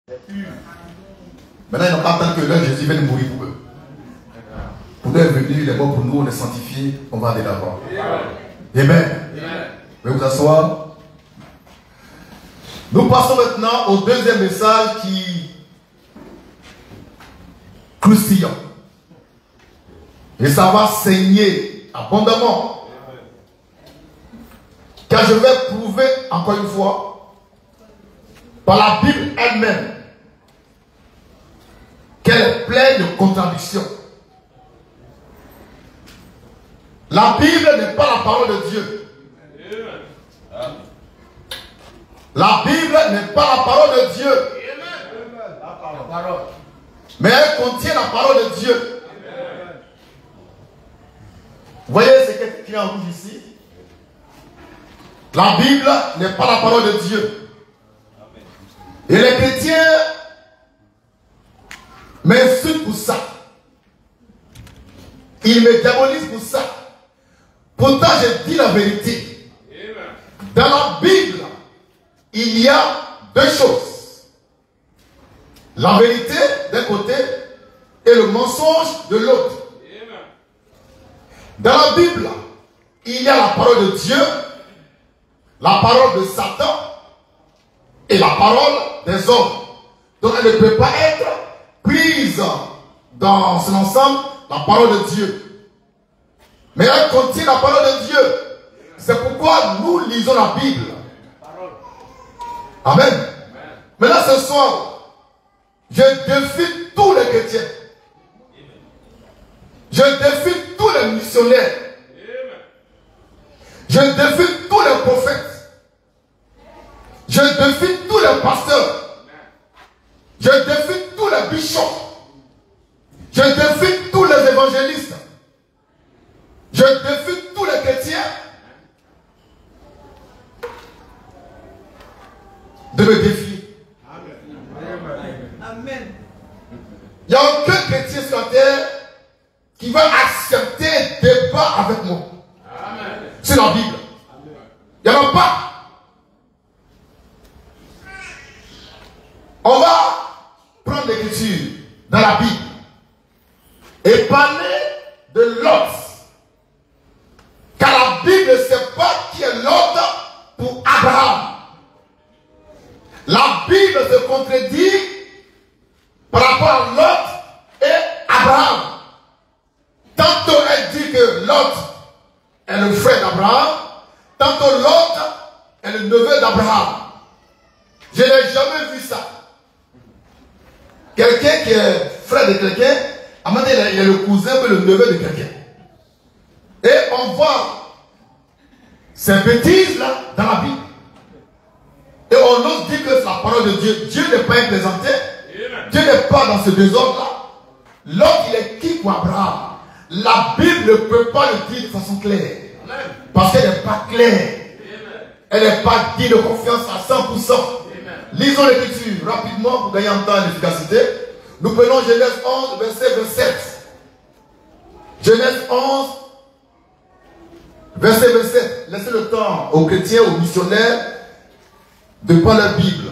Maintenant, ils n'ont pas attendu que là, Jésus vienne mourir pour eux. Pour nous, il est venu, il est mort pour nous, on est sanctifié, on va aller là-bas. Amen. Vous pouvez vous asseoir. Nous passons maintenant au deuxième message qui croustillant. Et ça va saigner abondamment. Car je vais prouver encore une fois, par la Bible elle-même, qu'elle est pleine de contradictions. La Bible n'est pas la parole de Dieu. La Bible n'est pas la parole de Dieu. Mais elle contient la parole de Dieu. Vous voyez ce qui est écrit en rouge ici? La Bible n'est pas la parole de Dieu. Et les chrétiens m'insultent pour ça. Ils me diabolisent pour ça. Pourtant, je dis la vérité. Dans la Bible, il y a deux choses. La vérité d'un côté et le mensonge de l'autre. Dans la Bible, il y a la parole de Dieu, la parole de Satan et la parole des hommes. Donc elle ne peut pas être prise dans son ensemble, la parole de Dieu. Mais elle contient la parole de Dieu. C'est pourquoi nous lisons la Bible. Amen. Maintenant ce soir, je défie tous les chrétiens. Je défie tous les missionnaires. Je défie tous les prophètes. Je défie tous les pasteurs. Je défie tous les bishops. Je défie tous les évangélistes. Je défie tous les chrétiens de me défier. Amen. Il n'y a aucun chrétien sur la terre qui va accepter un débat avec moi. C'est la Bible. Il n'y en a pas. On va prendre l'écriture dans la Bible et parler de Lot. Car la Bible ne sait pas qui est Lot pour Abraham. La Bible se contredit par rapport à Lot et Abraham. Tantôt elle dit que Lot est le frère d'Abraham, tantôt Lot est le neveu d'Abraham. Je n'ai jamais vu ça. Quelqu'un qui est frère de quelqu'un, à un moment donné, il est le cousin ou le neveu de quelqu'un. Et on voit ces bêtises-là dans la Bible. Et on ose dire que c'est la parole de Dieu. Dieu n'est pas implésenté. Dieu n'est pas dans ce désordre-là. L'autre, il est qui pour Abraham? La Bible ne peut pas le dire de façon claire. Parce qu'elle n'est pas claire. Elle n'est pas digne de confiance à 100%. Lisons l'écriture rapidement pour gagner en temps et en efficacité. Nous prenons Genèse 11, verset 27. Genèse 11, verset 27. Laissez le temps aux chrétiens, aux missionnaires de prendre la Bible.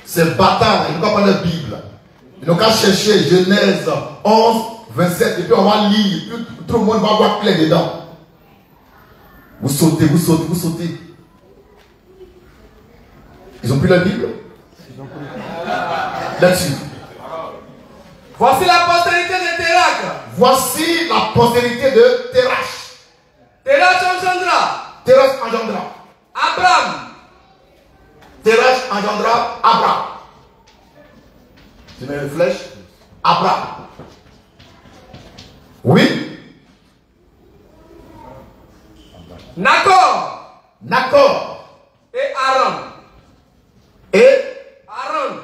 C'est bâtard, ils n'ont pas prendre la Bible. Ils n'ont qu'à chercher Genèse 11, 27. Et puis on va lire. Puis tout le monde va voir clair dedans. Vous sautez, vous sautez, vous sautez. Ils ont pris la Bible? Là-dessus. Voici la postérité de Térach. Voici la postérité de Térach. Térach engendra Térach engendra Abraham. Térach engendra Abraham. Tu mets une flèche? Abraham. Oui. Nacor. Nacor. Et Aram. Et Aram.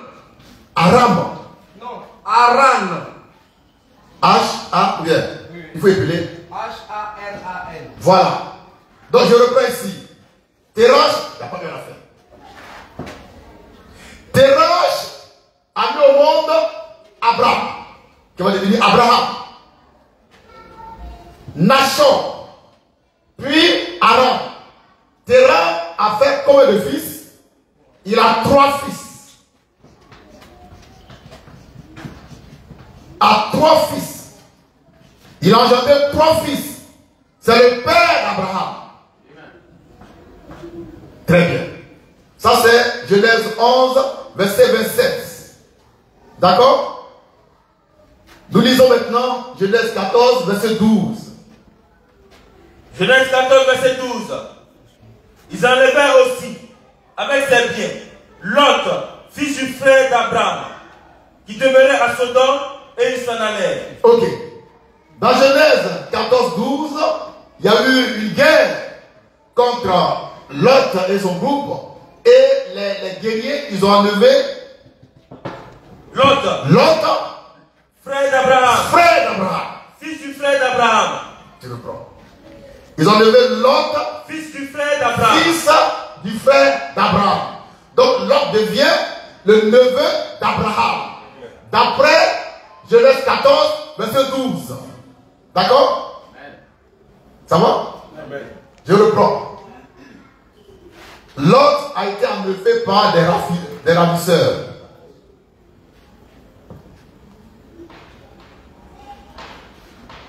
Aram. Non, Aran. H-A-R. Il faut épeler. H-A-R-A-N. Voilà. Donc je reprends ici. Térach, il n'y a pas rien à faire. Térach a mis au monde Abraham, qui va devenir Abraham. Nachor, puis Aram. Térach a fait combien de fils? Il a 3 fils. a 3 fils. Il a engendré 3 fils. C'est le père d'Abraham. Très bien. Ça c'est Genèse 11, verset 27. D'accord? Nous lisons maintenant Genèse 14, verset 12. Genèse 14, verset 12. Ils enlevèrent aussi, avec ses biens, Lot, fils du frère d'Abraham, qui demeurait à Sodome, et ils s'en allèrent. Ok. Dans Genèse 14, 12, il y a eu une guerre contre Lot et son groupe. Et les guerriers, ils ont enlevé Lot, frère d'Abraham, fils du frère d'Abraham. Tu le prends. Ils ont enlevé Lot, fils du frère d'Abraham. Fils du frère d'Abraham. Donc Lot devient le neveu d'Abraham. D'après Genèse 14, verset 12. D'accord? Ça va? Je reprends. Lot a été enlevé par des ravisseurs.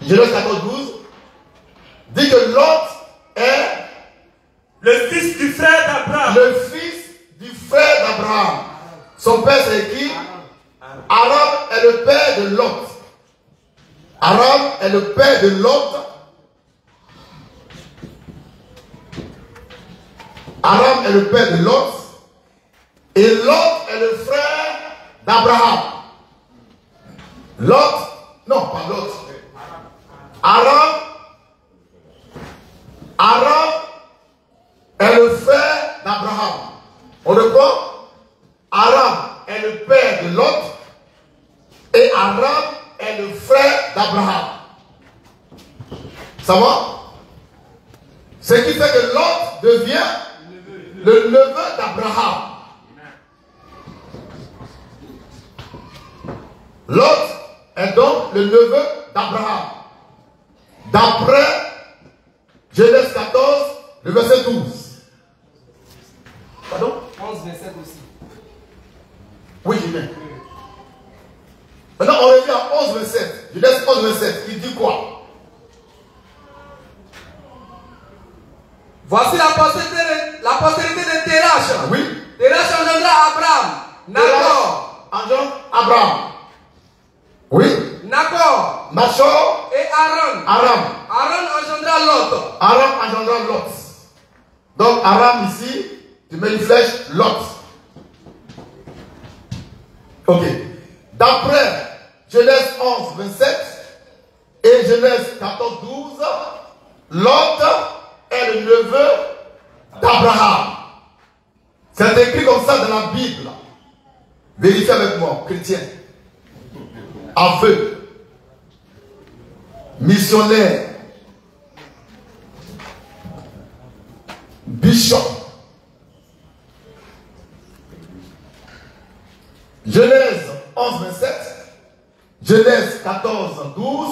Genèse 14, 12 dit que Lot est le fils du frère d'Abraham. Le fils du frère d'Abraham. Son père c'est qui? Aram est le père de Lot. Aram est le père de Lot. Aram est le père de Lot. Et Lot est le frère d'Abraham. Lot, non pas Lot. Aram est le frère d'Abraham. On reprend? Aram est le père de Lot. Et Aram est le frère d'Abraham. Ça va? Ce qui fait que Lot devient le neveu d'Abraham. Lot est donc le neveu d'Abraham. D'après Genèse 14, le verset 12. Pardon? 11, 27 aussi. Oui, j'ai bien. Maintenant, on revient à 11, 27. Genèse 11, 27. Il dit quoi? Voici la postérité de Terach. Oui. Terach engendra Abraham, Nahor. Engendre Abraham. Oui. Nahor Nachor et Aaron. Aram. Aaron engendra Lot. Aram engendra Lot. Donc Aram ici, tu mets une flèche, Lot. Ok. D'après Genèse 11, 27 et Genèse 14, 12, Lot est le neveu d'Abraham. C'est écrit comme ça dans la Bible. Vérifiez avec moi, chrétien. Aveu. Missionnaire. Bishop. Genèse 11, 27. Genèse 14, 12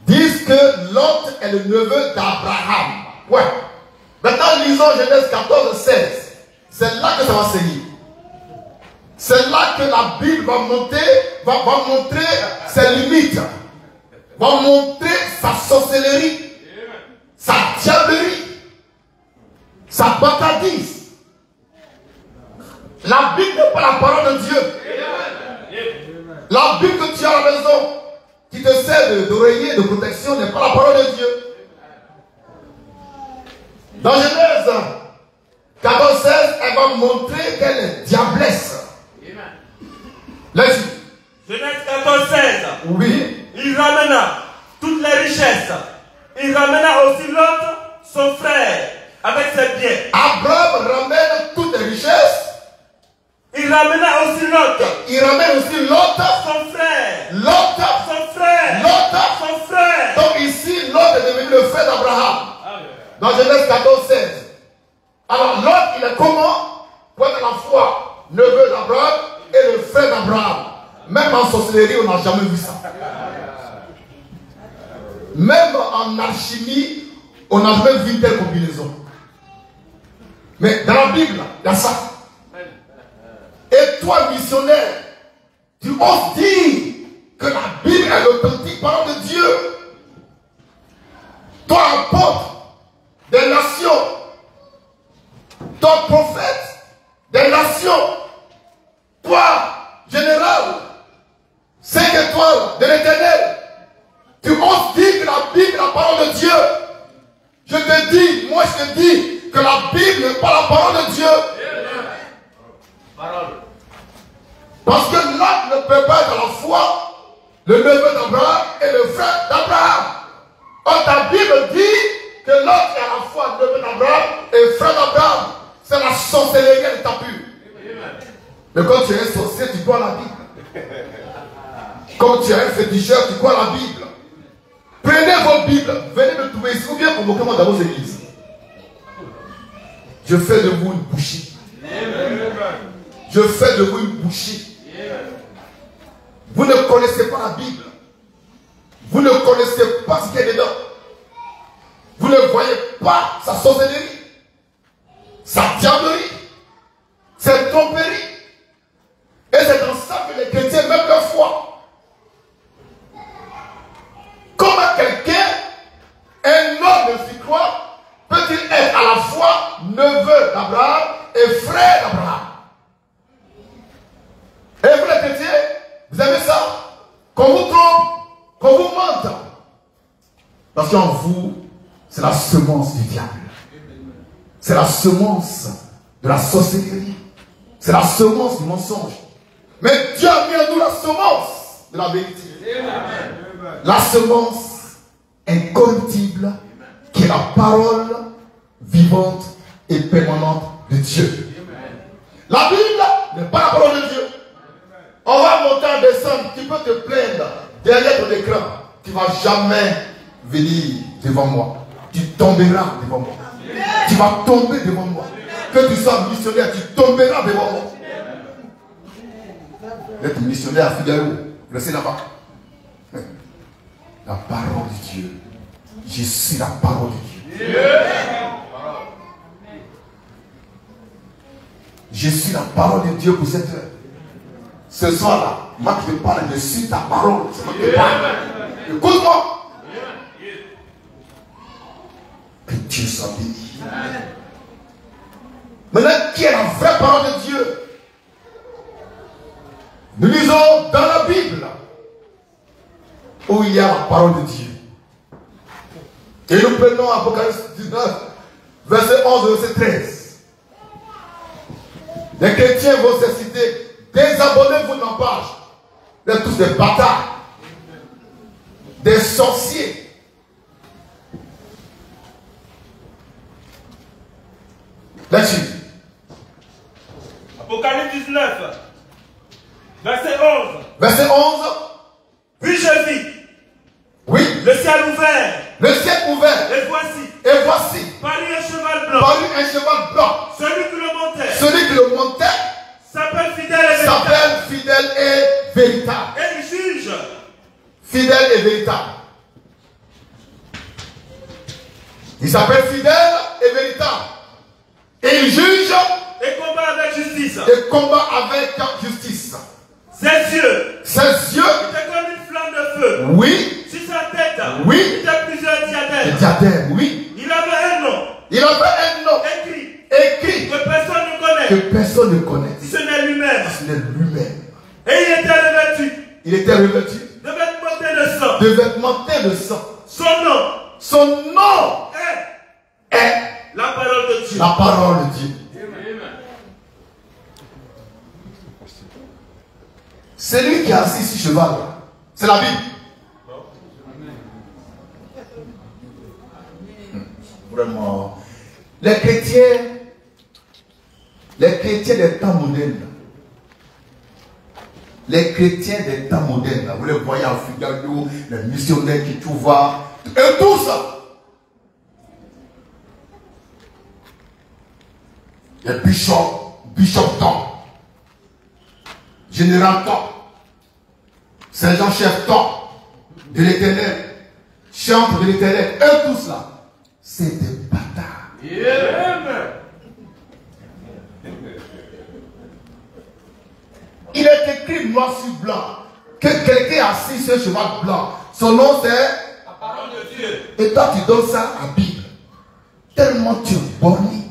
disent que Lot est le neveu d'Abraham. Ouais. Maintenant, lisons Genèse 14, 16. C'est là que ça va saigner. C'est là que la Bible va montrer ses limites. Va montrer sa sorcellerie, sa diablerie, sa bâtardise. La Bible n'est pas la parole de Dieu. La Bible que tu as à la maison, qui te sert d'oreiller, de protection, n'est pas la parole de Dieu. Dans Genèse 14, 16, elle va montrer qu'elle est diablesse. Laisse. Genèse 14, 16. Oui. Il ramena toutes les richesses. Il ramena aussi Lot, son frère, avec ses biens. Abraham ramène toutes les richesses. Il ramena aussi Lot. Il ramène aussi Lot. Son frère. Lot. Son frère. Lot. Son frère. Donc ici, Lot est devenu le frère d'Abraham. Dans Genèse 14, 16. Alors Lot, il est comment? Pour être à la fois neveu d'Abraham et le frère d'Abraham. Même en sorcellerie, on n'a jamais vu ça. Même en alchimie, on n'a jamais vu telle combinaison. Mais dans la Bible, il y a ça. Et toi, missionnaire, tu oses dire que la Bible est l'authentique parole de Dieu. Toi, apôtre des nations, toi, prophète des nations, toi, général, 5 étoiles de l'Éternel, tu oses dire que la Bible est la parole de Dieu. Je te dis, moi je te dis que la Bible n'est pas la parole de Dieu. Parce que l'homme ne peut pas être à la fois le neveu d'Abraham et le frère d'Abraham. Or ta Bible dit que l'homme est à la fois le neveu d'Abraham et frère d'Abraham. C'est la sorcellerie de ta pure. Mais quand tu es un sorcier, tu crois la Bible. Quand tu es un féticheur, tu crois la Bible. Prenez vos Bibles, venez me trouver ici, ou bien convoquez-moi dans vos églises. Je fais de vous une bouchée. Je fais de vous une bouchée. Vous ne connaissez pas la Bible. Vous ne connaissez pas ce qu'il y a dedans. Vous ne voyez pas sa sorcellerie, sa diablerie, sa tromperie. Et c'est dans ça que les chrétiens mettent leur foi. Comment quelqu'un, un homme de s'y croire, peut-il être à la fois neveu d'Abraham et frère d'Abraham? Et vous les chrétiens, vous aimez ça? Qu'on vous trompe, qu'on vous mente. Parce qu'en vous, c'est la semence du diable. C'est la semence de la sorcellerie. C'est la semence du mensonge. Mais Dieu a mis en nous la semence de la vérité. La semence incorruptible qui est la parole vivante et permanente de Dieu. La Bible n'est pas la parole de Dieu. On va monter en descendre. Tu peux te plaindre derrière ton écran. Tu ne vas jamais venir devant moi. Tu tomberas devant moi. Tu vas tomber devant moi. Que tu sois missionnaire, tu tomberas devant moi. Être missionnaire fidèle où? Restez là-bas. La parole de Dieu. Je suis la parole de Dieu. Je suis la parole de Dieu pour cette heure. Ce soir-là, moi qui te parle, je suis ta parole. C'est moi qui te parle. Écoute-moi. Que Dieu soit béni. Maintenant, qui est la vraie parole de Dieu? Nous lisons dans la Bible où il y a la parole de Dieu. Et nous prenons Apocalypse 19, verset 11 et verset 13. Les chrétiens vont se citer. Désabonnez-vous de la page. Vous êtes tous des bâtards. Des sorciers. Là-dessus. Apocalypse 19, verset 11. Verset 11. Puis je vis. Oui. Le ciel ouvert. Le ciel ouvert. Et voici. Et voici. Parut un cheval blanc. Parut un cheval blanc. Celui qui le montait. Celui qui le montait. S'appelle fidèle et véritable. S'appelle fidèle et véritable. Et il juge. Fidèle et véritable. Il s'appelle fidèle et véritable. Et il juge. Et combat avec justice. Et combat avec justice. Ses yeux. Ses yeux. Étaient comme une flamme de feu. Oui. Sur sa tête. Oui. Il y a plusieurs diadèmes. Le diadème, oui. Il avait un nom. Il avait un nom. Écrit. Écrit. Que personne ne connaît. Que personne ne connaît. Si ce n'est lui-même. Ce n'est lui-même. Et il était revêtu. Il était revêtu. De vêtements teints de sang. De vêtements teints de sang. Son nom. Son nom est la parole de Dieu. la parole de Dieu. C'est lui qui est assis sur cheval. C'est la Bible. Vraiment. Les chrétiens des temps modernes, les chrétiens des temps modernes, vous les voyez en Figaro, les missionnaires qui tout va, et tout ça. Les bishop temps, général temps, Saint-Jean chef temps, de l'Éternel, chantre de l'Éternel, et tout cela, c'est des bâtards. Il est écrit noir sur blanc que quelqu'un est assis sur un cheval blanc. Son nom c'est La parole de Dieu. Et toi tu donnes ça à la Bible. Tellement tu es borné.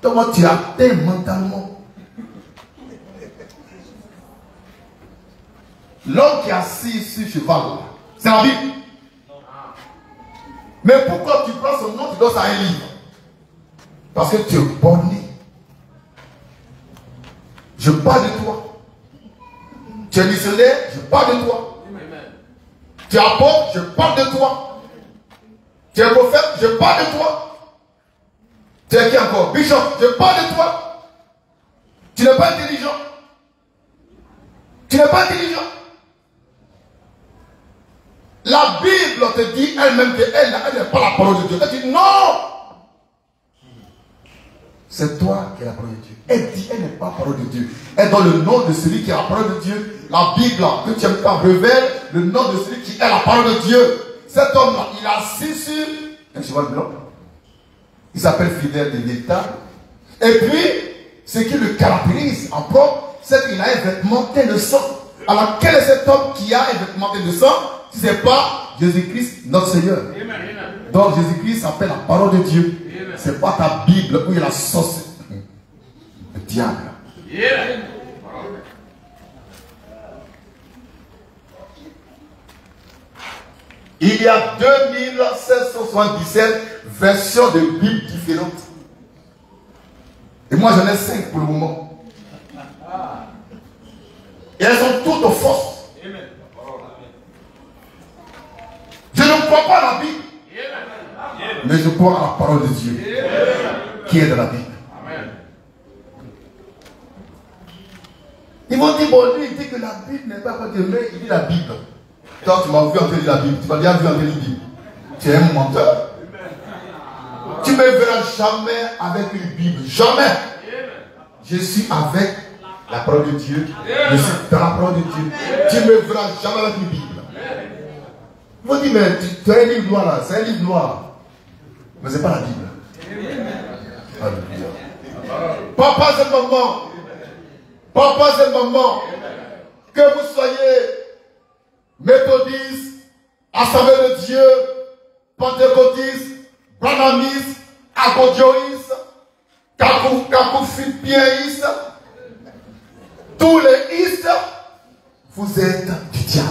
Tellement tu es atteint mentalement. L'homme qui est assis sur le cheval, c'est la Bible. Mais pourquoi tu prends son nom, tu donnes ça à un livre? Parce que tu es borné. Je parle de toi. Tu es missionnaire, je parle de toi. Tu es apôtre, je parle de toi. Tu es prophète, je parle de toi. Tu es qui encore? Bishop, je parle de toi. Tu n'es pas intelligent. Tu n'es pas intelligent. La Bible te dit elle-même qu'elle n'est pas la parole de Dieu. Elle dit non. C'est toi qui es la parole de Dieu. Elle dit elle n'est pas la parole de Dieu. Elle donne le nom de celui qui est la parole de Dieu. La Bible que tu aimes pas révèle le nom de celui qui est la parole de Dieu. Cet homme-là, il a assis sur un cheval blanc. Il s'appelle fidèle de l'État. Et puis, ce qui le caractérise en propre, c'est qu'il a un vêtement teint de sang. Alors, quel est cet homme qui a un vêtement teint de sang? Si ce n'est pas Jésus-Christ, notre Seigneur. Donc, Jésus-Christ s'appelle la parole de Dieu. Ce n'est pas ta Bible où il y a la sauce. Le diable. Il y a 2777 versions de Bible différentes. Et moi j'en ai 5 pour le moment. Et elles sont toutes fausses. Je ne crois pas à la Bible. Mais je crois à la parole de Dieu qui est dans la Bible. Ils m'ont dit, bon, lui, il dit que la Bible n'est pas pour Dieu, mais il dit la Bible. Toi, tu m'as vu entrer la Bible. Tu m'as bien vu entrer la Bible. Tu es un menteur. Tu ne me verras jamais avec une Bible. Jamais. Je suis avec la parole de Dieu. Je suis dans la parole de Dieu. Tu ne me verras jamais avec une Bible. Ils m'ont dit, mais tu as un livre noir là. C'est un livre noir. Mais ce n'est pas la Bible. Alléluia. Papa, c'est maman. Papa, c'est maman. Que vous soyez méthodistes, Assemblée de Dieu, pentecôtistes, branhamistes, agodioïstes, kakoufipiaïstes, tous les istes, vous êtes du diable.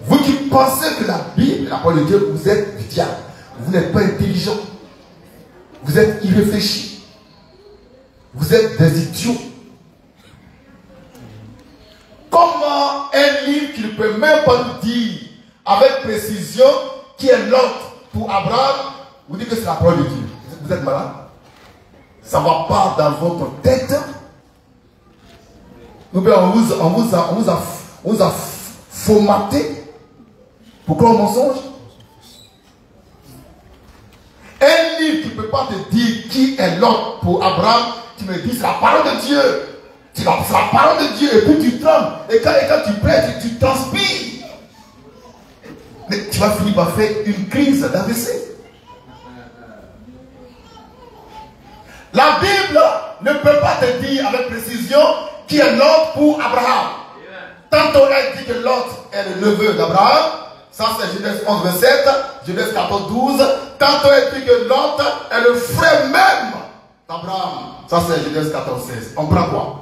Vous qui pensez que la Bible, la parole de Dieu, vous êtes du diable. Vous n'êtes pas intelligent. Vous êtes irréfléchi. Vous êtes des idiots. Comment un livre qui ne peut même pas nous dire avec précision qui est l'ordre pour Abraham, vous dites que c'est la parole de Dieu. Vous êtes malade? Ça ne va pas dans votre tête. On vous a formaté pour croire au mensonge. Un livre qui ne peut pas te dire qui est l'ordre pour Abraham, tu me dis c'est la parole de Dieu. C'est la parole de Dieu et puis tu trembles. Et quand tu prêtes, tu transpires. Mais tu vas finir par faire une crise d'AVC. La Bible ne peut pas te dire avec précision qui est l'ordre pour Abraham. Tantôt elle dit que l'autre est le neveu d'Abraham. Ça c'est Genèse 11, 27, Genèse 14, 12. Tantôt elle dit que l'autre est le frère même d'Abraham. Ça c'est Genèse 14, 16. On prend quoi?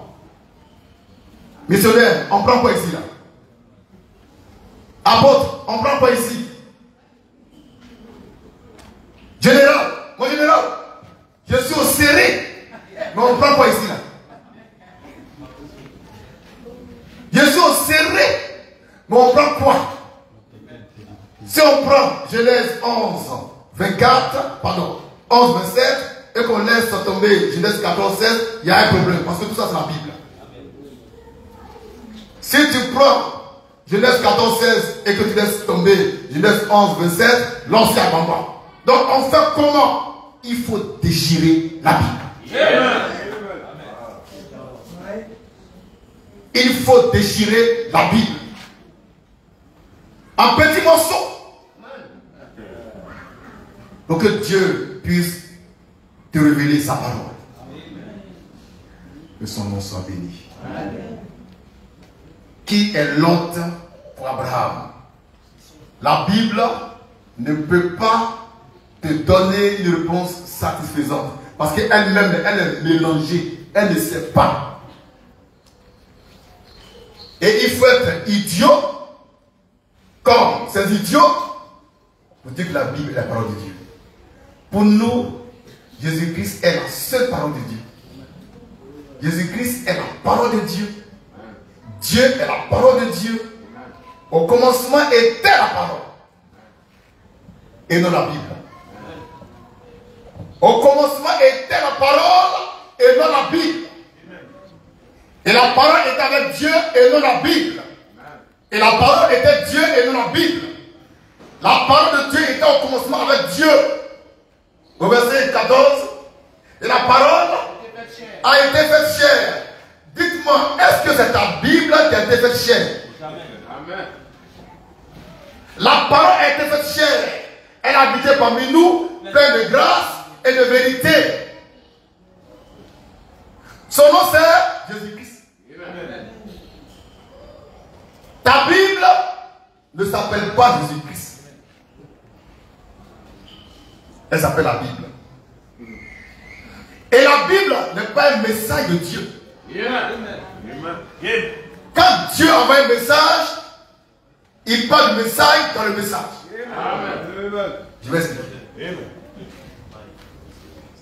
Missionnaire, on prend quoi ici là? Apôtre, on prend quoi ici? Général, mon général, je suis au serré. Mais on prend quoi ici là? Je suis au serré. Mais on prend quoi? Si on prend Genèse 11, 24, pardon, 11, 27, et qu'on laisse tomber Genèse 14, 16, il y a un problème. Parce que tout ça c'est la Bible. Si tu prends Genèse 14, 16 et que tu laisses tomber Genèse 11, 27, l'ancien bamba. Donc on fait comment? Il faut déchirer la Bible. Il faut déchirer la Bible. En petits morceaux. Pour que Dieu puisse te révéler sa parole. Que son nom soit béni. Amen. Qui est Lot pour Abraham? La Bible ne peut pas te donner une réponse satisfaisante. Parce qu'elle-même, elle est mélangée. Elle ne sait pas. Et il faut être idiot comme ces idiots pour dire que la Bible est la parole de Dieu. Pour nous, Jésus-Christ est la seule parole de Dieu. Jésus-Christ est la parole de Dieu. Dieu est la parole de Dieu. Au commencement était la parole. Et non la Bible. Au commencement était la parole et non la Bible. Et la parole était avec Dieu et non la Bible. Et la parole était Dieu et non la Bible. La parole de Dieu était au commencement avec Dieu. Au verset 14. Et la parole a été faite chair. Dites-moi, est-ce que c'est ta Bible qui a été faite chair? Amen. La parole a été faite chair. Elle a habité parmi nous, pleine de grâce et de vérité. Son nom c'est Jésus-Christ. Ta Bible ne s'appelle pas Jésus-Christ. Elle s'appelle la Bible. Et la Bible n'est pas un message de Dieu. Quand Dieu envoie un message, il parle du message dans le message. Je vais expliquer.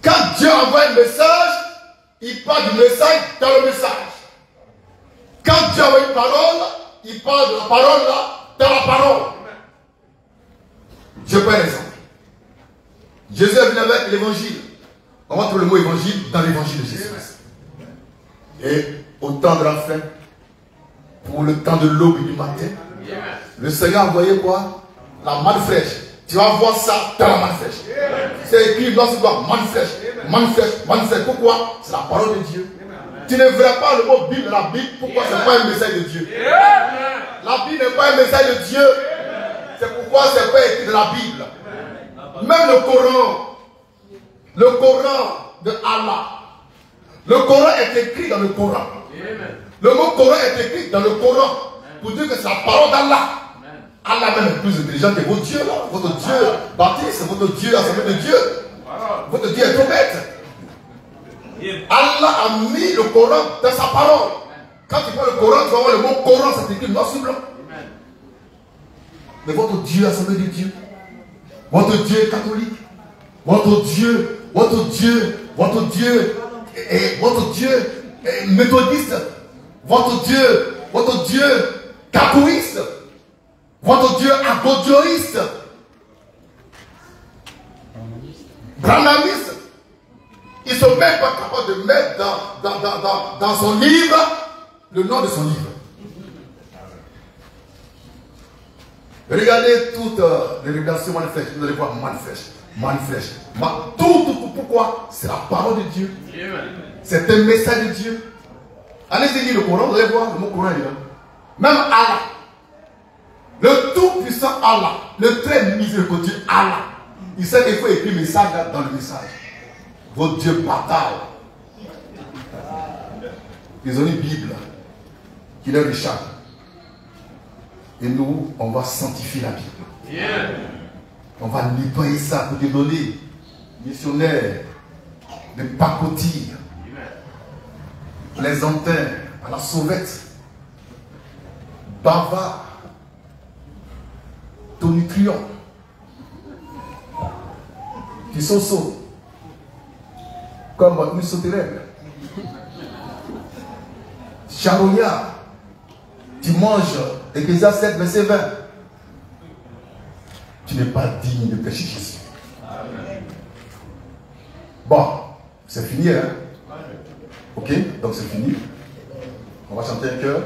Quand Dieu envoie un message, il parle du message dans le message. Quand Dieu envoie une parole, il parle de la parole là, dans la parole. Je prends un exemple. Jésus est venu avec l'évangile. On va trouver le mot évangile dans l'évangile de Jésus. Et au temps de la fin, pour le temps de l'aube et du matin, le Seigneur a envoyé quoi? La manne fraîche. Tu vas voir ça dans la manne fraîche. C'est écrit dans ce doigt, manne fraîche, manne fraîche, manne fraîche. Pourquoi? C'est la parole de Dieu. Tu ne verras pas le mot Bible dans la Bible. Pourquoi? Ce n'est pas un message de Dieu. La Bible n'est pas un message de Dieu. C'est pourquoi ce n'est pas écrit dans la Bible. Même le Coran de Allah. Le Coran est écrit dans le Coran. Le mot Coran est écrit dans le Coran pour dire que c'est la parole d'Allah. Allah même est plus intelligent que vos dieux là. Votre Dieu baptiste, votre Dieu assemblée de Dieu. Votre Dieu est trop bête. Allah a mis le Coran dans sa parole. Quand tu vois le Coran, tu vas voir le mot Coran, c'est écrit noir sur blanc. Mais votre Dieu assemblée de Dieu, votre Dieu est catholique, votre Dieu est méthodiste, votre Dieu cathouiste, votre Dieu agodioïste, branhamiste. Ils ne sont même pas capables de mettre dans son livre le nom de son livre. Regardez toutes les révélations manifestes. Vous allez voir manifeste. Tout. Pourquoi? C'est la parole de Dieu. C'est un message de Dieu. Allez-y lire le Coran, vous allez voir le mot Coran est là. Même Allah, le tout-puissant Allah, le très miséricordieux Allah, il sait qu'il faut écrire le message dans le message. Votre Dieu bataille. Ils ont une Bible qui leur échappe. Et nous, on va sanctifier la Bible. On va nettoyer ça pour des données missionnaires, de pacotille, les antennes à la sauvette, bavard, tonitruant, qui sont sauts, comme une sauterelle, charognard, tu manges Ecclésiaste 7, verset 20. Tu n'es pas digne de pécher Jésus. Bon, c'est fini, hein? Ok, donc c'est fini. On va chanter un chœur.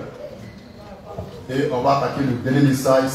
Et on va attaquer le dernier message.